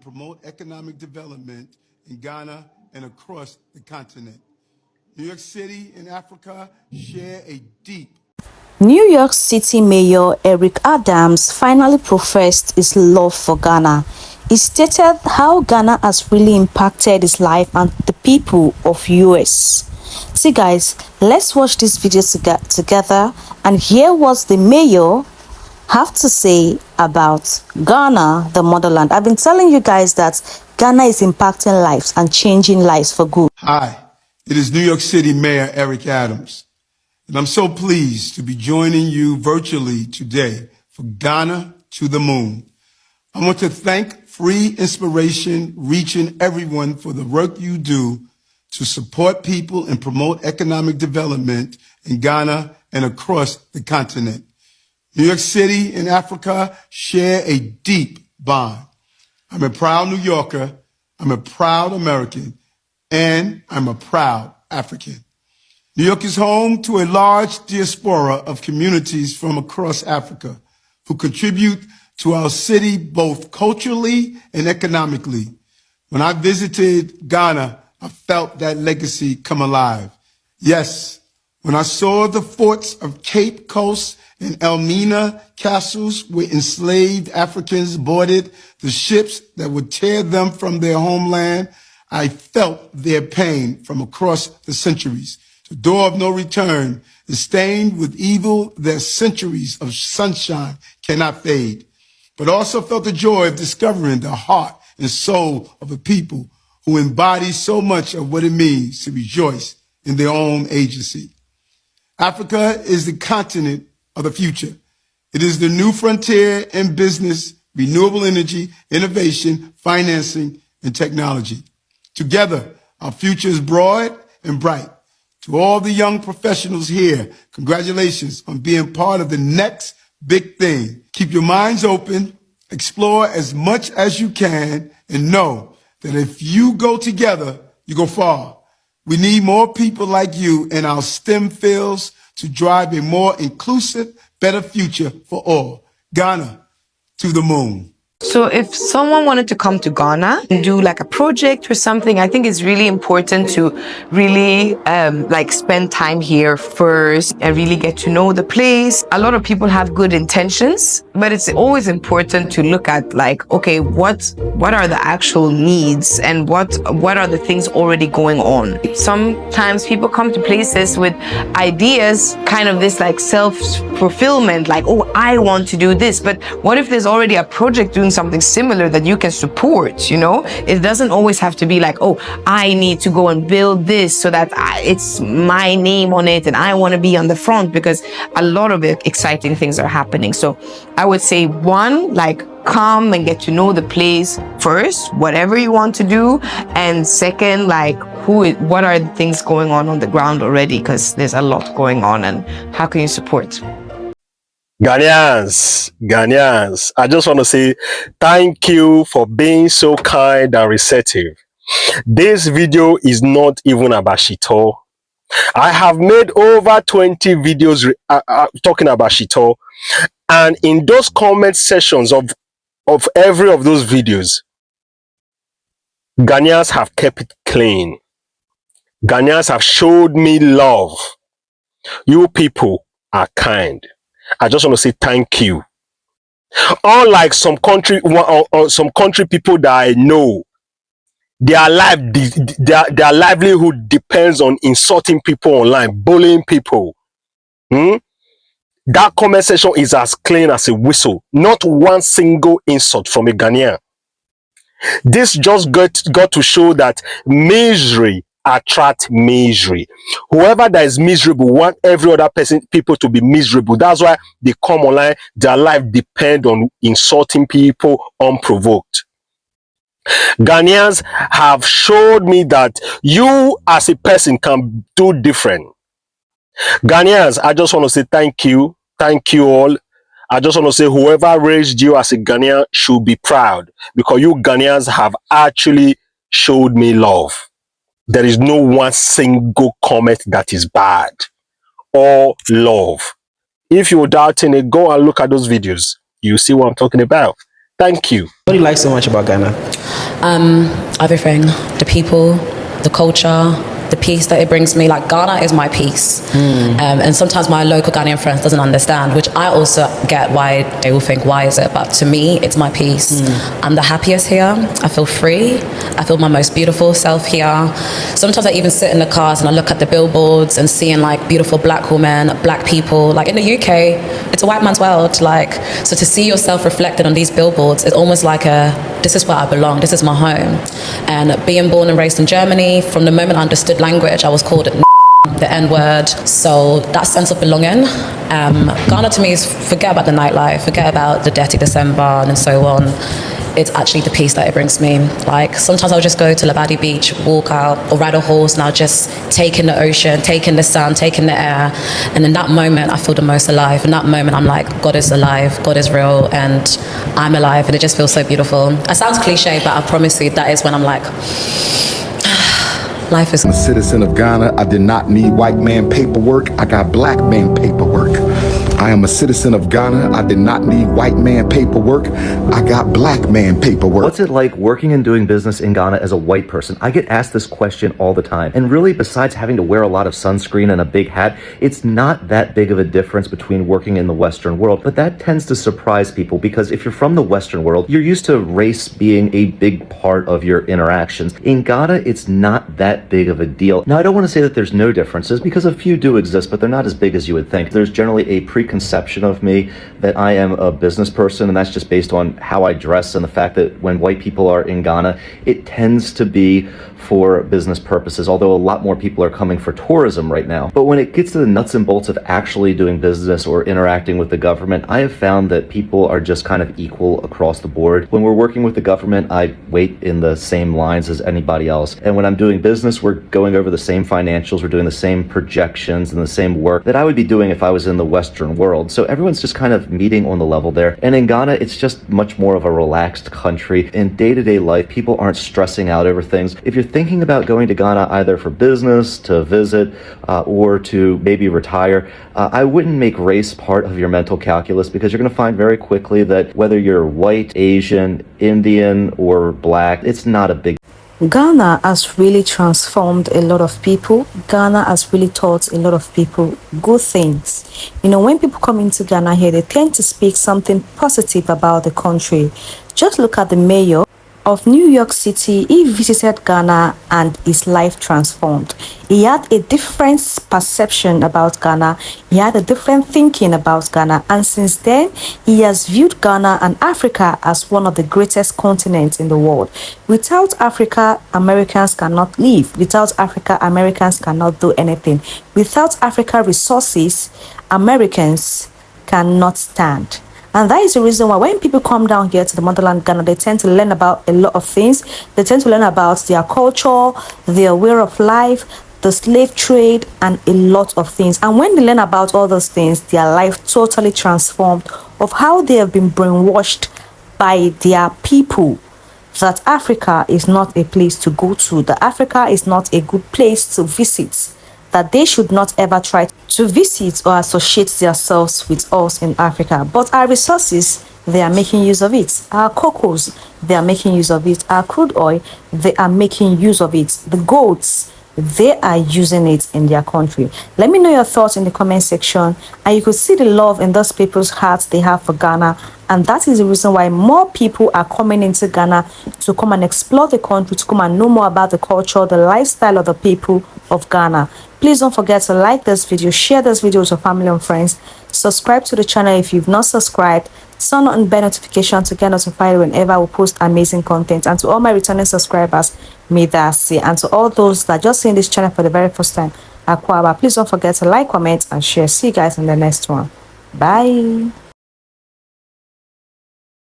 promote economic development in Ghana and across the continent. New York City and Africa share a deep New York City Mayor Eric Adams finally professed his love for Ghana. He stated how Ghana has really impacted his life and the people of US. See guys, let's watch this video together and hear what the mayor have to say about Ghana, the motherland. I've been telling you guys that Ghana is impacting lives and changing lives for good. Hi, it is New York City Mayor Eric Adams, and I'm so pleased to be joining you virtually today for Ghana to the Moon. I want to thank Free Inspiration reaching everyone for the work you do to support people and promote economic development in Ghana and across the continent. New York City and Africa share a deep bond. I'm a proud New Yorker, I'm a proud American, and I'm a proud African. New York is home to a large diaspora of communities from across Africa who contribute to our city both culturally and economically. When I visited Ghana, I felt that legacy come alive. Yes, when I saw the forts of Cape Coast and Elmina castles where enslaved Africans boarded the ships that would tear them from their homeland, I felt their pain from across the centuries. The door of no return is stained with evil that centuries of sunshine cannot fade, but also felt the joy of discovering the heart and soul of a people who embody so much of what it means to rejoice in their own agency. Africa is the continent of the future. It is the new frontier in business, renewable energy, innovation, financing, and technology. Together, our future is broad and bright. To all the young professionals here, congratulations on being part of the next big thing. Keep your minds open, explore as much as you can, and know that if you go together, you go far. We need more people like you in our STEM fields to drive a more inclusive, better future for all. Ghana to the moon. So if someone wanted to come to Ghana and do like a project or something, I think it's really important to really spend time here first and really get to know the place. A lot of people have good intentions, but it's always important to look at like, okay, what are the actual needs and what are the things already going on? Sometimes people come to places with ideas, kind of this like self-fulfillment, like, oh, I want to do this. But what if there's already a project doing something similar that you can support? You know, it doesn't always have to be like, oh, I need to go and build this so that it's my name on it and I want to be on the front, because a lot of exciting things are happening. So I would say, one, like, come and get to know the place first, whatever you want to do, and second, like, what are the things going on the ground already, because there's a lot going on, and how can you support? Ghanaians, I just want to say thank you for being so kind and receptive. This video is not even about Shito. I have made over 20 videos talking about Shito, and in those comment sections of every of those videos, Ghanaians have kept it clean. Ghanaians have showed me love. You people are kind. I just want to say thank you. Unlike some country people that I know, their livelihood depends on insulting people online, bullying people. That comment section is as clean as a whistle. Not one single insult from a Ghanaian. This just got to show that misery attract misery. Whoever that is miserable want every other people to be miserable. That's why they come online. Their life depend on insulting people unprovoked. Ghanaians have showed me that you as a person can do different. Ghanaians, I just want to say thank you all. I just want to say whoever raised you as a Ghanaian should be proud, because you Ghanaians have actually showed me love. There is no one single comment that is bad. All love. If you're doubting it, go and look at those videos. You see what I'm talking about. Thank you. What do you like so much about Ghana? Everything. The people, the culture, the peace that it brings me. Like, Ghana is my peace. And sometimes my local Ghanaian friends doesn't understand, which I also get why they will think, why is it? But to me, it's my peace. I'm the happiest here. I feel free. I feel my most beautiful self here. Sometimes I even sit in the cars and I look at the billboards and seeing like beautiful black women, black people. Like in the UK, it's a white man's world. Like, so to see yourself reflected on these billboards is almost like this is where I belong. This is my home. And being born and raised in Germany, from the moment I understood language, I was called the N-word. So that sense of belonging. Ghana to me is forget about the nightlife, forget about the dirty December and so on. It's actually the peace that it brings me. Like, sometimes I'll just go to Labadi Beach, walk out, or ride a horse, and I'll just take in the ocean, take in the sun, take in the air. And in that moment, I feel the most alive. In that moment, I'm like, God is alive, God is real, and I'm alive, and it just feels so beautiful. It sounds cliche, but I promise you, that is when I'm like, life is... I'm a citizen of Ghana. I did not need white man paperwork. I got black man paperwork. I am a citizen of Ghana. I did not need white man paperwork. I got black man paperwork. What's it like working and doing business in Ghana as a white person? I get asked this question all the time. And really, besides having to wear a lot of sunscreen and a big hat, it's not that big of a difference between working in the Western world. But that tends to surprise people, because if you're from the Western world, you're used to race being a big part of your interactions. In Ghana, it's not that big of a deal. Now, I don't want to say that there's no differences, because a few do exist, but they're not as big as you would think. There's generally a preconception of me that I am a business person, and that's just based on how I dress and the fact that when white people are in Ghana, it tends to be for business purposes, although a lot more people are coming for tourism right now. But when it gets to the nuts and bolts of actually doing business or interacting with the government, I have found that people are just kind of equal across the board. When we're working with the government, I wait in the same lines as anybody else. And when I'm doing business, we're going over the same financials, we're doing the same projections and the same work that I would be doing if I was in the Western world. So everyone's just kind of meeting on the level there. And in Ghana, it's just much more of a relaxed country. In day-to-day life, people aren't stressing out over things. If you're thinking about going to Ghana either for business, to visit, or to maybe retire, I wouldn't make race part of your mental calculus, because you're going to find very quickly that whether you're white, Asian, Indian, or black, it's not a big... Ghana has really transformed a lot of people. Ghana has really taught a lot of people good things. You know, when people come into Ghana here, they tend to speak something positive about the country. Just look at the mayor of New York City. He visited Ghana and his life transformed. He had a different perception about Ghana. He had a different thinking about Ghana. And since then, he has viewed Ghana and Africa as one of the greatest continents in the world. Without Africa, Americans cannot live. Without Africa, Americans cannot do anything. Without Africa resources, Americans cannot stand. And that is the reason why when people come down here to the motherland Ghana, they tend to learn about a lot of things. They tend to learn about their culture, their way of life, the slave trade, and a lot of things. And when they learn about all those things, their life totally transformed of how they have been brainwashed by their people that Africa is not a place to go to, that Africa is not a good place to visit, that they should not ever try to visit or associate themselves with us in Africa. But our resources, they are making use of it. Our cocos, they are making use of it. Our crude oil, they are making use of it. The goats, they are using it in their country. Let me know your thoughts in the comment section, and you could see the love in those people's hearts they have for Ghana. And that is the reason why more people are coming into Ghana to come and explore the country, to come and know more about the culture, the lifestyle of the people of Ghana. Please don't forget to like this video, share this video with your family and friends, subscribe to the channel if you've not subscribed, turn on bell notification to get notified whenever we post amazing content. And to all my returning subscribers, may that say, and to all those that just seeing this channel for the very first time, Akwaba, please don't forget to like, comment, and share. See you guys in the next one. Bye.